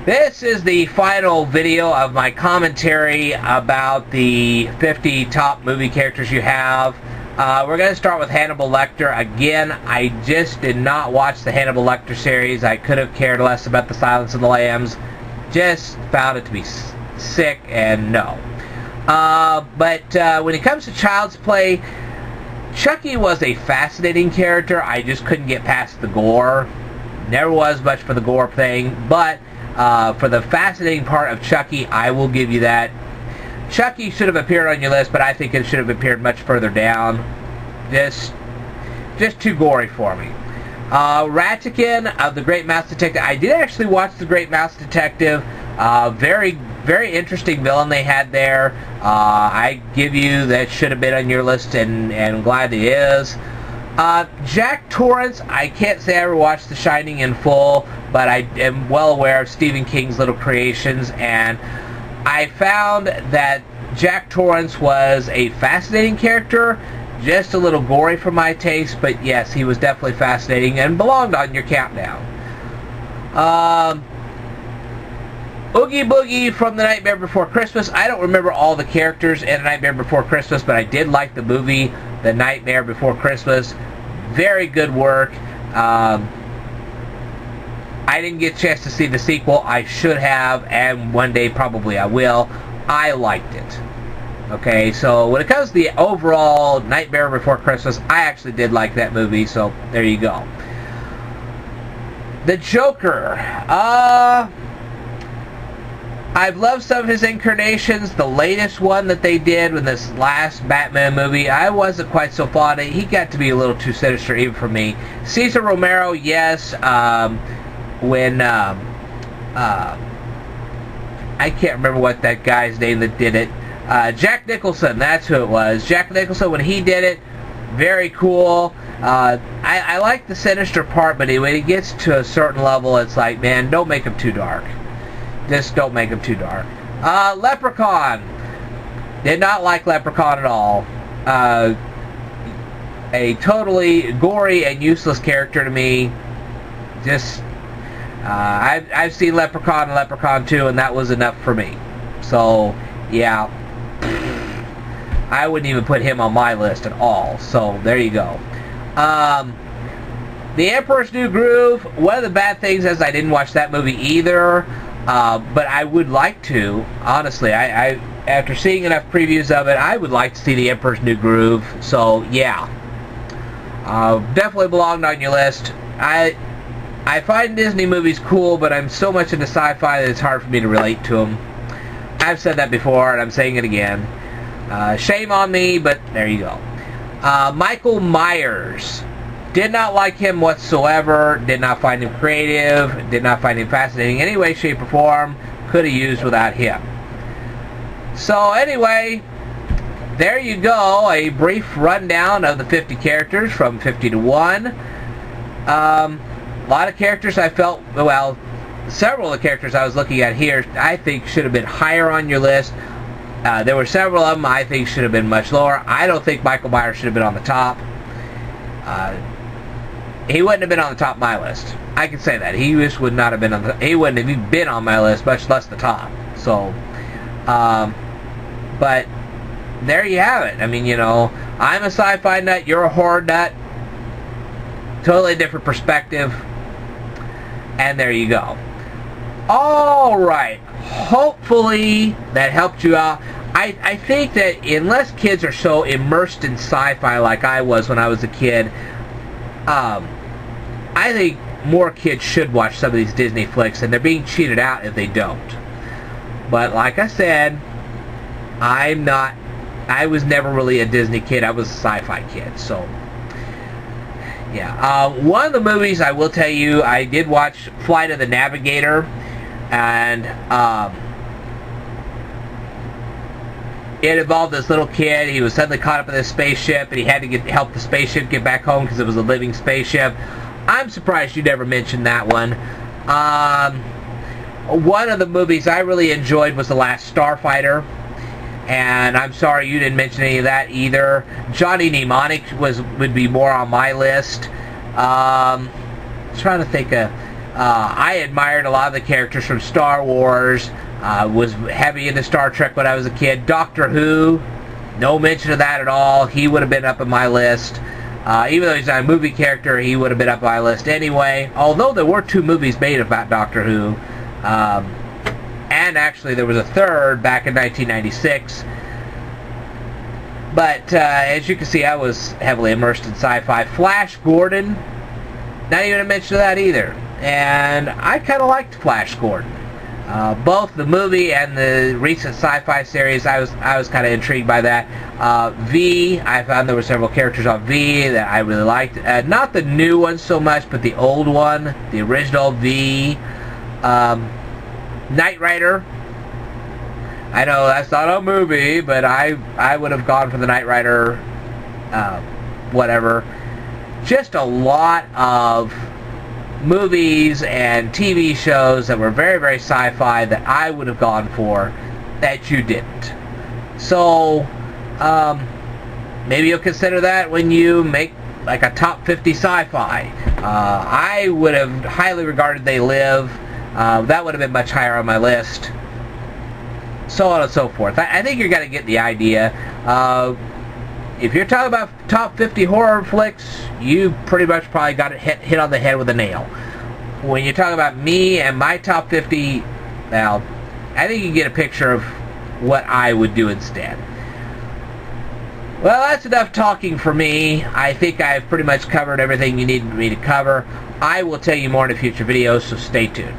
This is the final video of my commentary about the 50 top movie characters you have. We're going to start with Hannibal Lecter. Again, I just did not watch the Hannibal Lecter series. I could have cared less about The Silence of the Lambs. Just found it to be sick and no. But when it comes to Child's Play, Chucky was a fascinating character. I just couldn't get past the gore. Never was much for the gore thing, but for the fascinating part of Chucky, I will give you that. Chucky should have appeared on your list, but I think it should have appeared much further down. Just too gory for me. Ratigan of The Great Mouse Detective. I did actually watch The Great Mouse Detective. Very, very interesting villain they had there. I give you that should have been on your list, and I'm glad it is. Jack Torrance, I can't say I ever watched The Shining in full, but I am well aware of Stephen King's Little Creations, and I found that Jack Torrance was a fascinating character, just a little gory for my taste, but yes, he was definitely fascinating and belonged on your countdown. Oogie Boogie from The Nightmare Before Christmas. I don't remember all the characters in The Nightmare Before Christmas, but I did like the movie The Nightmare Before Christmas. Very good work. I didn't get a chance to see the sequel. I should have, and one day probably I will. I liked it. Okay, so when it comes to the overall Nightmare Before Christmas, I actually did like that movie, so there you go. The Joker. I've loved some of his incarnations. The latest one that they did with this last Batman movie, I wasn't quite so fond of. He got to be a little too sinister even for me. Cesar Romero, yes. When I can't remember what that guy's name that did it. Jack Nicholson, that's who it was. Jack Nicholson, when he did it, very cool. I like the sinister part, but when it gets to a certain level, it's like, man, don't make him too dark. Just don't make him too dark. Leprechaun. Did not like Leprechaun at all. A totally gory and useless character to me. Just, I've seen Leprechaun and Leprechaun 2, and that was enough for me. So, yeah. I wouldn't even put him on my list at all. So, there you go. The Emperor's New Groove. One of the bad things is I didn't watch that movie either. But I would like to, honestly, I after seeing enough previews of it, I would like to see The Emperor's New Groove, so yeah. Definitely belonged on your list. I find Disney movies cool, but I'm so much into sci-fi that it's hard for me to relate to them. I've said that before, and I'm saying it again. Shame on me, but there you go. Michael Myers. Did not like him whatsoever, did not find him creative, did not find him fascinating in any way, shape, or form, could have used without him. So anyway, there you go, a brief rundown of the 50 characters from 50 to 1. A lot of characters I felt, well, several of the characters I was looking at here I think should have been higher on your list. There were several of them I think should have been much lower. I don't think Michael Myers should have been on the top. He wouldn't have been on the top of my list. I can say that. He just would not have been on the... He wouldn't have even been on my list, much less the top. So, but there you have it. I mean, you know, I'm a sci-fi nut, you're a horror nut. Totally different perspective. And there you go. Alright. Hopefully that helped you out. I think that unless kids are so immersed in sci-fi like I was when I was a kid, I think more kids should watch some of these Disney flicks, and they're being cheated out if they don't. But like I said, I was never really a Disney kid. I was a sci-fi kid, so yeah. One of the movies I will tell you, I did watch Flight of the Navigator, and it involved this little kid. He was suddenly caught up in this spaceship, and he had to help the spaceship get back home because it was a living spaceship. I'm surprised you never mentioned that one. One of the movies I really enjoyed was The Last Starfighter, and I'm sorry you didn't mention any of that either. Johnny Mnemonic would be more on my list. Trying to think of I admired a lot of the characters from Star Wars. Was heavy into Star Trek when I was a kid. Doctor Who, no mention of that at all. He would have been up on my list. Even though he's not a movie character, he would have been up on my list anyway. Although there were 2 movies made about Doctor Who. And actually there was a third back in 1996. But as you can see, I was heavily immersed in sci-fi. Flash Gordon, not even a mention of that either. And I kind of liked Flash Gordon. Both the movie and the recent sci-fi series, I was kind of intrigued by that. V, I found there were several characters on V that I really liked. Not the new one so much, but the old one, the original V. Knight Rider. I know that's not a movie, but I would have gone for the Knight Rider, whatever. Just a lot of movies and TV shows that were very, very sci-fi that I would have gone for that you didn't. So, maybe you'll consider that when you make like a top 50 sci-fi. I would have highly regarded They Live. That would have been much higher on my list. So on and so forth. I think you're going to get the idea. If you're talking about top 50 horror flicks, you pretty much probably got it hit on the head with a nail. When you talk about me and my top 50, well, I think you can get a picture of what I would do instead. Well, that's enough talking for me. I think I've pretty much covered everything you needed me to cover. I will tell you more in a future video, so stay tuned.